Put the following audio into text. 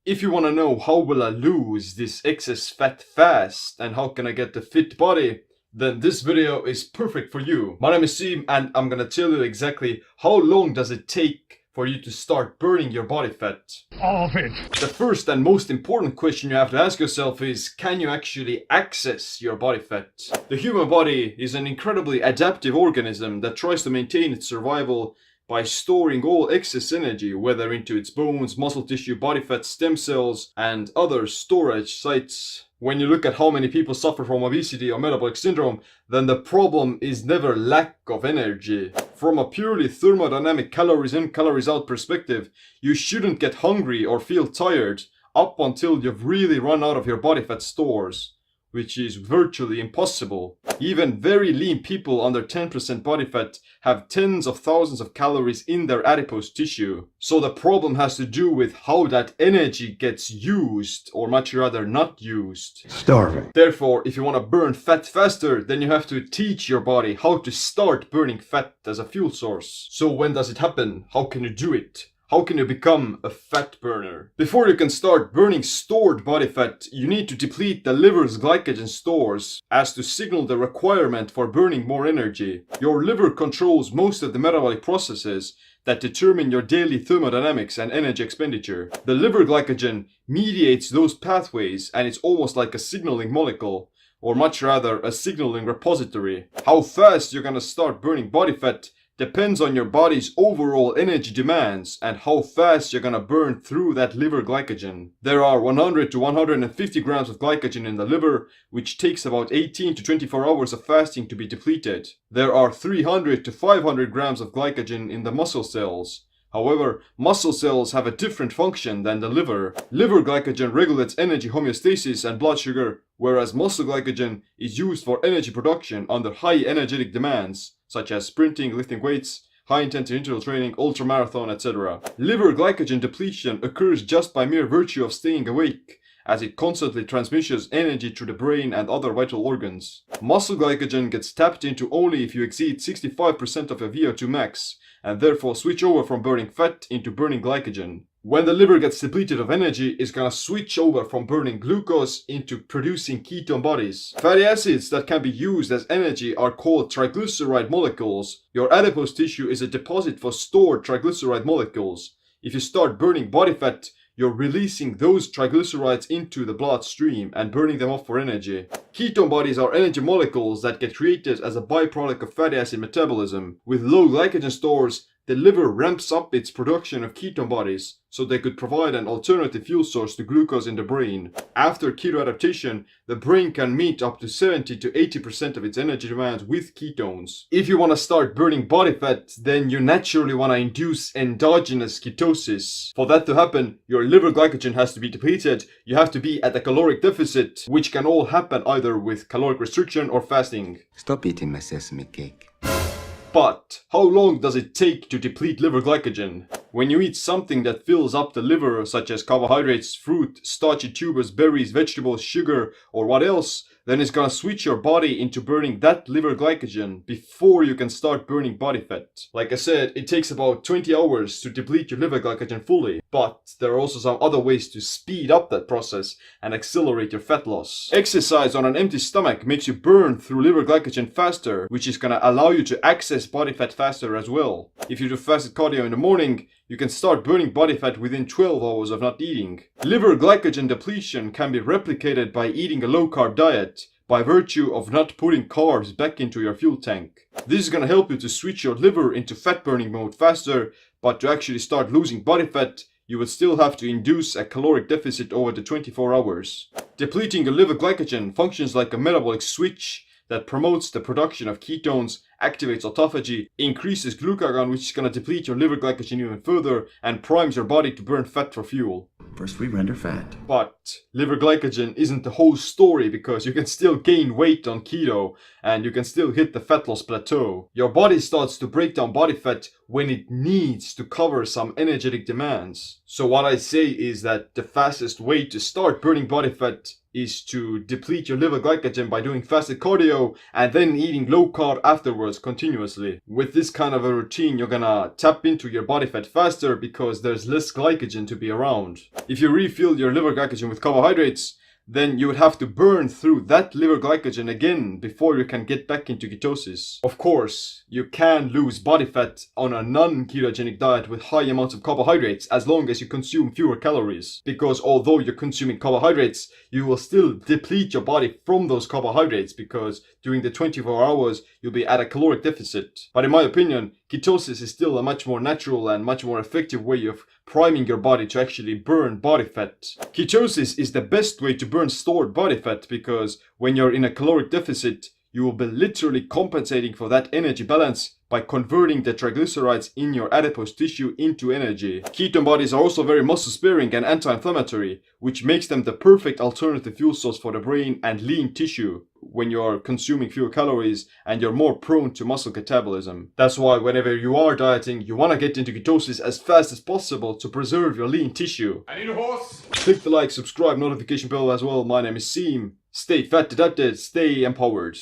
If you want to know how will I lose this excess fat fast and how can I get the fit body, then this video is perfect for you. My name is Sim and I'm gonna tell you exactly how long does it take for you to start burning your body fat. All of it. The first and most important question you have to ask yourself is, can you actually access your body fat? The human body is an incredibly adaptive organism that tries to maintain its survival by storing all excess energy, whether into its bones, muscle tissue, body fat, stem cells, and other storage sites. When you look at how many people suffer from obesity or metabolic syndrome, then the problem is never lack of energy. From a purely thermodynamic calories in, calories out perspective, you shouldn't get hungry or feel tired up until you've really run out of your body fat stores, which is virtually impossible. Even very lean people under 10% body fat have tens of thousands of calories in their adipose tissue. So the problem has to do with how that energy gets used, or much rather not used. Starving. Therefore, if you want to burn fat faster, then you have to teach your body how to start burning fat as a fuel source. So when does it happen? How can you do it? How can you become a fat burner? Before you can start burning stored body fat, you need to deplete the liver's glycogen stores as to signal the requirement for burning more energy. Your liver controls most of the metabolic processes that determine your daily thermodynamics and energy expenditure. The liver glycogen mediates those pathways and it's almost like a signaling molecule, or much rather a signaling repository. How fast you're gonna start burning body fat depends on your body's overall energy demands and how fast you're gonna burn through that liver glycogen. There are 100 to 150 grams of glycogen in the liver, which takes about 18 to 24 hours of fasting to be depleted. There are 300 to 500 grams of glycogen in the muscle cells. However, muscle cells have a different function than the liver. Liver glycogen regulates energy homeostasis and blood sugar, whereas muscle glycogen is used for energy production under high energetic demands, such as sprinting, lifting weights, high-intensity interval training, ultramarathon, etc. Liver glycogen depletion occurs just by mere virtue of staying awake, as it constantly transmits energy to the brain and other vital organs. Muscle glycogen gets tapped into only if you exceed 65% of your VO2 max, and therefore switch over from burning fat into burning glycogen. When the liver gets depleted of energy, it's gonna switch over from burning glucose into producing ketone bodies. Fatty acids that can be used as energy are called triglyceride molecules. Your adipose tissue is a deposit for stored triglyceride molecules. If you start burning body fat, you're releasing those triglycerides into the bloodstream and burning them off for energy. Ketone bodies are energy molecules that get created as a byproduct of fatty acid metabolism. With low glycogen stores, the liver ramps up its production of ketone bodies so they could provide an alternative fuel source to glucose in the brain. After keto adaptation, the brain can meet up to 70 to 80% of its energy demands with ketones. If you want to start burning body fat, then you naturally want to induce endogenous ketosis. For that to happen, your liver glycogen has to be depleted. You have to be at a caloric deficit, which can all happen either with caloric restriction or fasting. Stop eating my sesame cake. But how long does it take to deplete liver glycogen? When you eat something that fills up the liver, such as carbohydrates, fruit, starchy tubers, berries, vegetables, sugar, or what else, then it's gonna switch your body into burning that liver glycogen before you can start burning body fat. Like I said, it takes about 20 hours to deplete your liver glycogen fully, but there are also some other ways to speed up that process and accelerate your fat loss. Exercise on an empty stomach makes you burn through liver glycogen faster, which is gonna allow you to access body fat faster as well. If you do fasted cardio in the morning, you can start burning body fat within 12 hours of not eating. Liver glycogen depletion can be replicated by eating a low-carb diet by virtue of not putting carbs back into your fuel tank. This is gonna help you to switch your liver into fat burning mode faster, but to actually start losing body fat, you would still have to induce a caloric deficit over the 24 hours. Depleting your liver glycogen functions like a metabolic switch that promotes the production of ketones, activates autophagy, increases glucagon, which is going to deplete your liver glycogen even further, and primes your body to burn fat for fuel. First we render fat. But liver glycogen isn't the whole story, because you can still gain weight on keto and you can still hit the fat loss plateau. Your body starts to break down body fat when it needs to cover some energetic demands. So what I say is that the fastest way to start burning body fat is to deplete your liver glycogen by doing fasted cardio and then eating low carb afterwards continuously. With this kind of a routine, you're gonna tap into your body fat faster because there's less glycogen to be around. If you refill your liver glycogen with carbohydrates, then you would have to burn through that liver glycogen again before you can get back into ketosis. Of course, you can lose body fat on a non-ketogenic diet with high amounts of carbohydrates as long as you consume fewer calories. Because although you're consuming carbohydrates, you will still deplete your body from those carbohydrates because during the 24 hours you'll be at a caloric deficit. But in my opinion, ketosis is still a much more natural and much more effective way of priming your body to actually burn body fat. Ketosis is the best way to burn stored body fat because when you're in a caloric deficit, you will be literally compensating for that energy balance by converting the triglycerides in your adipose tissue into energy. Ketone bodies are also very muscle sparing and anti-inflammatory, which makes them the perfect alternative fuel source for the brain and lean tissue when you're consuming fewer calories and you're more prone to muscle catabolism. That's why whenever you are dieting, you want to get into ketosis as fast as possible to preserve your lean tissue. I need a horse! Click the like, subscribe, notification bell as well. My name is Seam. Stay fat adapted, stay empowered.